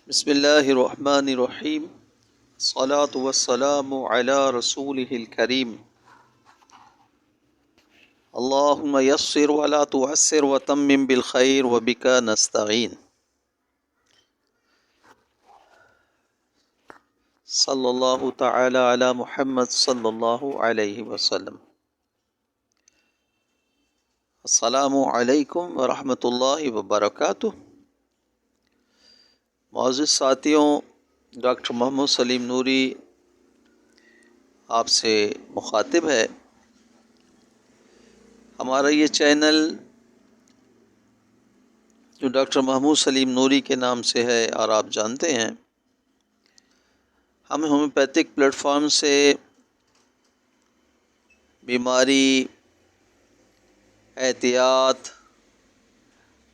بسم اللہ الرحمن الرحیم الصلاة والسلام علی رسولہ الکریم اللہم یسر ولا تعسر وتمم بالخیر وبک نستعین صلی اللہ تعالی علی محمد صلی اللہ علیہ وسلم۔ السلام علیکم ورحمۃ اللہ وبرکاتہ۔ معزز ساتھیوں، ڈاکٹر محمد سلیم نوری آپ سے مخاطب ہے۔ ہمارا یہ چینل جو ڈاکٹر محمود سلیم نوری کے نام سے ہے اور آپ جانتے ہیں، ہم ہومیوپیتھک پلیٹ فارم سے بیماری، احتیاط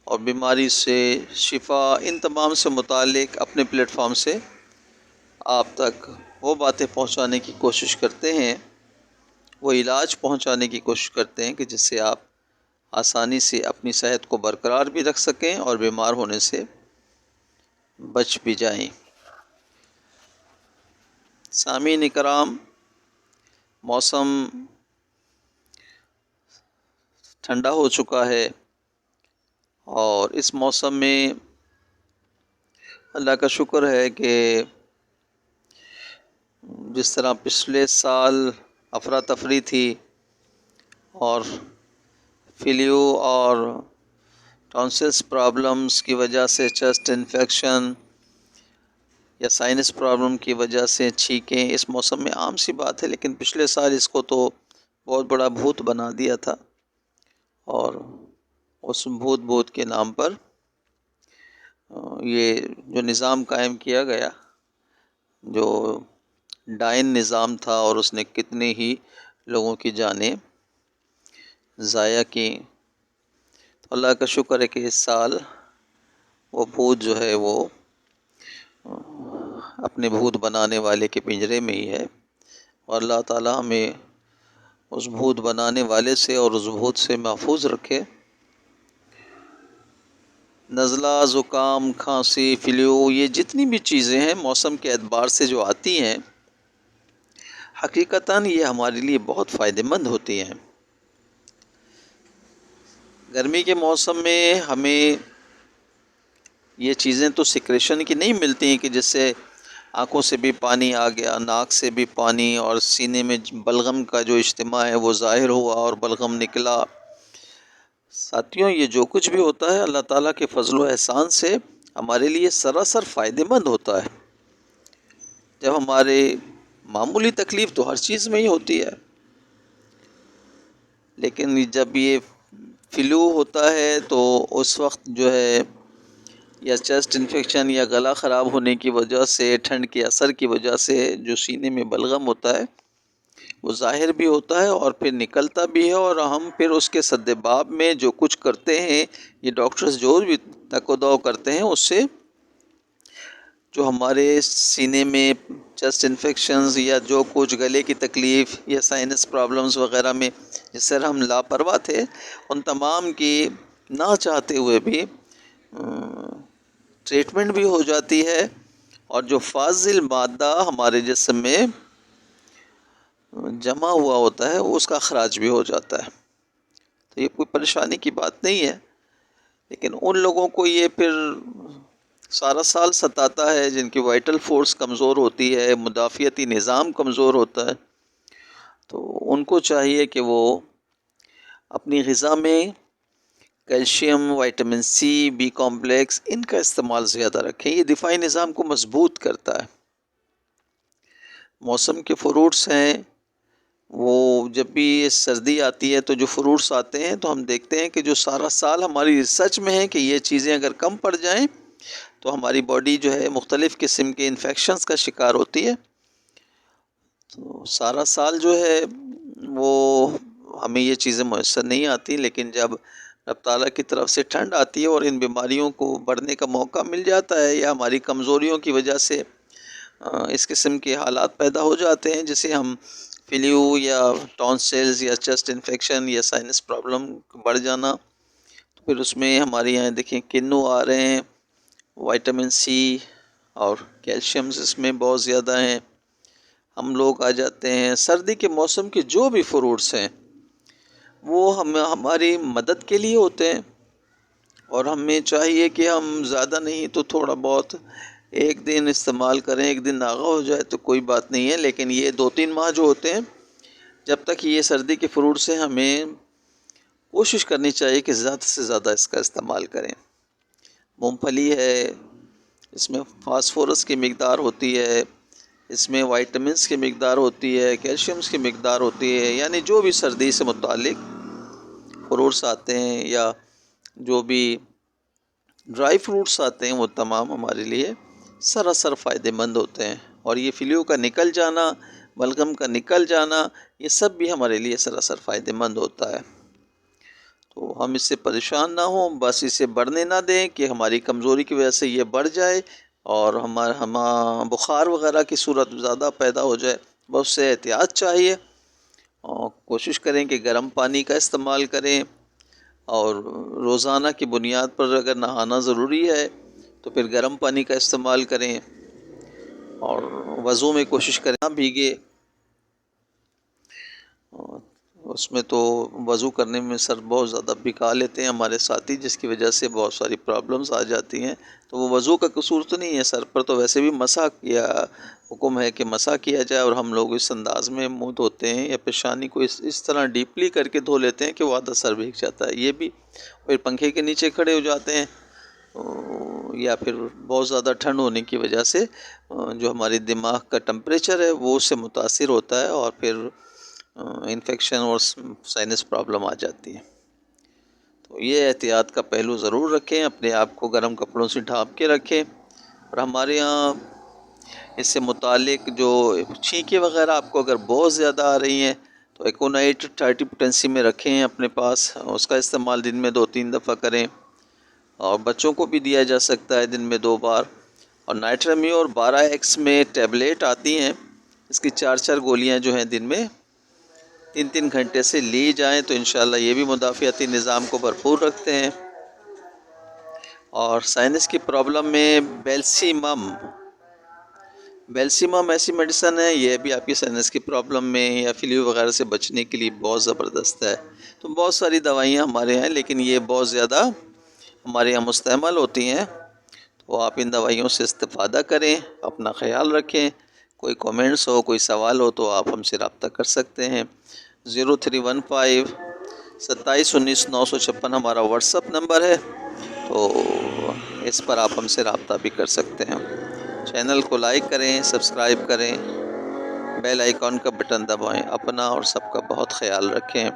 اور بیماری سے شفا، ان تمام سے متعلق اپنے پلیٹ فارم سے آپ تک وہ باتیں پہنچانے کی کوشش کرتے ہیں، وہ علاج پہنچانے کی کوشش کرتے ہیں کہ جس سے آپ آسانی سے اپنی صحت کو برقرار بھی رکھ سکیں اور بیمار ہونے سے بچ بھی جائیں۔ سامعین کرام، موسم ٹھنڈا ہو چکا ہے اور اس موسم میں اللہ کا شکر ہے کہ جس طرح پچھلے سال افراتفری تھی اور فلیو اور ٹونسلس پرابلمس کی وجہ سے چیسٹ انفیکشن یا سائنس پرابلم کی وجہ سے چھینکیں اس موسم میں عام سی بات ہے، لیکن پچھلے سال اس کو تو بہت بڑا بھوت بنا دیا تھا، اور اس بھوت کے نام پر یہ جو نظام قائم کیا گیا، جو ڈائن نظام تھا، اور اس نے کتنے ہی لوگوں کی جانیں ضائع کی۔ تو اللہ کا شکر ہے کہ اس سال وہ بھوت جو ہے وہ اپنے بھوت بنانے والے کے پنجرے میں ہی ہے، اور اللہ تعالی ہمیں اس بھوت بنانے والے سے اور اس بھوت سے محفوظ رکھے۔ نزلہ، زکام، کھانسی، فلیو، یہ جتنی بھی چیزیں ہیں موسم کے اعتبار سے جو آتی ہیں، حقیقتاً یہ ہمارے لیے بہت فائدہ مند ہوتی ہیں۔ گرمی کے موسم میں ہمیں یہ چیزیں تو سیکریشن کی نہیں ملتی ہیں کہ جس سے آنکھوں سے بھی پانی آ گیا، ناک سے بھی پانی، اور سینے میں بلغم کا جو اجتماع ہے وہ ظاہر ہوا اور بلغم نکلا۔ ساتھیوں، یہ جو کچھ بھی ہوتا ہے اللہ تعالیٰ کے فضل و احسان سے ہمارے لیے سراسر فائدہ مند ہوتا ہے۔ جب ہمارے معمولی تکلیف تو ہر چیز میں ہی ہوتی ہے، لیکن جب یہ فلو ہوتا ہے تو اس وقت جو ہے یا چیسٹ انفیکشن یا گلا خراب ہونے کی وجہ سے، ٹھنڈ کے اثر کی وجہ سے جو سینے میں بلغم ہوتا ہے وہ ظاہر بھی ہوتا ہے اور پھر نکلتا بھی ہے، اور ہم پھر اس کے سدباب میں جو کچھ کرتے ہیں، یہ ڈاکٹرز جو بھی تک و دو کرتے ہیں، اس سے جو ہمارے سینے میں چیسٹ انفیکشنز یا جو کچھ گلے کی تکلیف یا سائنس پرابلمز وغیرہ میں جس طرح ہم لاپرواہ تھے، ان تمام کی نہ چاہتے ہوئے بھی ٹریٹمنٹ بھی ہو جاتی ہے، اور جو فاضل مادہ ہمارے جسم میں جمع ہوا ہوتا ہے اس کا اخراج بھی ہو جاتا ہے۔ تو یہ کوئی پریشانی کی بات نہیں ہے، لیکن ان لوگوں کو یہ پھر سارا سال ستاتا ہے جن کی وائٹل فورس کمزور ہوتی ہے، مدافعتی نظام کمزور ہوتا ہے، تو ان کو چاہیے کہ وہ اپنی غذا میں calcium, vitamin C, B complex, ان کا استعمال زیادہ رکھیں۔ یہ دفاعی نظام کو مضبوط کرتا ہے۔ موسم کے فروٹس ہیں، وہ جب بھی سردی آتی ہے تو جو فروٹس آتے ہیں تو ہم دیکھتے ہیں کہ جو سارا سال ہماری ریسرچ میں ہے کہ یہ چیزیں اگر کم پڑ جائیں تو ہماری باڈی جو ہے مختلف قسم کے انفیکشنز کا شکار ہوتی ہے۔ تو سارا سال جو ہے وہ ہمیں یہ چیزیں میسر نہیں آتی، لیکن جب رب تعالیٰ کی طرف سے ٹھنڈ آتی ہے اور ان بیماریوں کو بڑھنے کا موقع مل جاتا ہے، یا ہماری کمزوریوں کی وجہ سے اس قسم کے حالات پیدا ہو جاتے ہیں جسے ہم فلیو یا ٹونسلز یا چیسٹ انفیکشن یا سائنس پرابلم بڑھ جانا، تو پھر اس میں ہمارے یہاں دیکھیں کنو آ رہے ہیں، وائٹامن سی اور کیلشیمز اس میں بہت زیادہ ہیں۔ ہم لوگ آ جاتے ہیں سردی کے موسم کے جو بھی فروٹس ہیں وہ ہماری مدد کے لیے ہوتے ہیں، اور ہمیں چاہیے کہ ہم زیادہ نہیں تو تھوڑا بہت ایک دن استعمال کریں، ایک دن ناغہ ہو جائے تو کوئی بات نہیں ہے، لیکن یہ 2-3 ماہ جو ہوتے ہیں جب تک یہ سردی کے فروٹ سے ہمیں کوشش کرنی چاہیے کہ زیادہ سے زیادہ اس کا استعمال کریں۔ مونگ پھلی ہے، اس میں فاسفورس کی مقدار ہوتی ہے، اس میں وائٹامنس کی مقدار ہوتی ہے، کیلشیمز کی مقدار ہوتی ہے، یعنی جو بھی سردی سے متعلق فروٹس آتے ہیں یا جو بھی ڈرائی فروٹس آتے ہیں وہ تمام ہمارے لیے سراسر فائدہ مند ہوتے ہیں، اور یہ فلیو کا نکل جانا، بلغم کا نکل جانا، یہ سب بھی ہمارے لیے سراسر فائدہ مند ہوتا ہے۔ تو ہم اس سے پریشان نہ ہوں، بس اسے بڑھنے نہ دیں کہ ہماری کمزوری کی وجہ سے یہ بڑھ جائے اور ہمارا بخار وغیرہ کی صورت زیادہ پیدا ہو جائے۔ بس سے احتیاط چاہیے، اور کوشش کریں کہ گرم پانی کا استعمال کریں، اور روزانہ کی بنیاد پر اگر نہانا ضروری ہے تو پھر گرم پانی کا استعمال کریں، اور وضو میں کوشش کریں نہ بھیگے۔ اس میں تو وضو کرنے میں سر بہت زیادہ بھگا لیتے ہیں ہمارے ساتھی، جس کی وجہ سے بہت ساری پرابلمز آ جاتی ہیں۔ تو وہ وضو کا قصور تو نہیں ہے، سر پر تو ویسے بھی مسح کیا حکم ہے کہ مسح کیا جائے، اور ہم لوگ اس انداز میں منہ دھوتے ہیں یا پیشانی کو اس طرح ڈیپلی کر کے دھو لیتے ہیں کہ وہ آدھا سر بھیگ جاتا ہے۔ یہ بھی پھر پنکھے کے نیچے کھڑے ہو جاتے ہیں، یا پھر بہت زیادہ ٹھنڈ ہونے کی وجہ سے جو ہماری دماغ کا ٹمپریچر ہے وہ اس سے متاثر ہوتا ہے، اور پھر انفیکشن اور سائنس پرابلم آ جاتی ہے۔ تو یہ احتیاط کا پہلو ضرور رکھیں، اپنے آپ کو گرم کپڑوں سے ڈھانپ کے رکھیں۔ اور ہمارے یہاں اس سے متعلق جو چھینکیں وغیرہ آپ کو اگر بہت زیادہ آ رہی ہیں تو ایکونائٹ 30 پوٹینسی میں رکھیں اپنے پاس، اس کا استعمال دن میں 2-3 دفعہ کریں، اور بچوں کو بھی دیا جا سکتا ہے دن میں 2 بار۔ اور نائٹرامیور 12x میں ٹیبلیٹ آتی ہیں، اس کی 4 گولیاں جو ہیں دن میں 3 گھنٹے سے لی جائیں تو انشاءاللہ یہ بھی مدافعتی نظام کو بھرپور رکھتے ہیں۔ اور سائنس کی پرابلم میں بیلسیمم ایسی میڈیسن ہے، یہ بھی آپ کی سائنس کی پرابلم میں یا فلیو وغیرہ سے بچنے کے لیے بہت زبردست ہے۔ تو بہت ساری دوائیاں ہمارے ہیں، لیکن یہ بہت زیادہ ہمارے یہاں مستعمل ہوتی ہیں، تو آپ ان دوائیوں سے استفادہ کریں، اپنا خیال رکھیں۔ کوئی کومنٹس ہو، کوئی سوال ہو تو آپ ہم سے رابطہ کر سکتے ہیں۔ 0315 27 19 956 ہمارا واٹس اپ نمبر ہے، تو اس پر آپ ہم سے رابطہ بھی کر سکتے ہیں۔ چینل کو لائک کریں، سبسکرائب کریں، بیل آئیکن کا بٹن دبائیں۔ اپنا اور سب کا بہت خیال رکھیں۔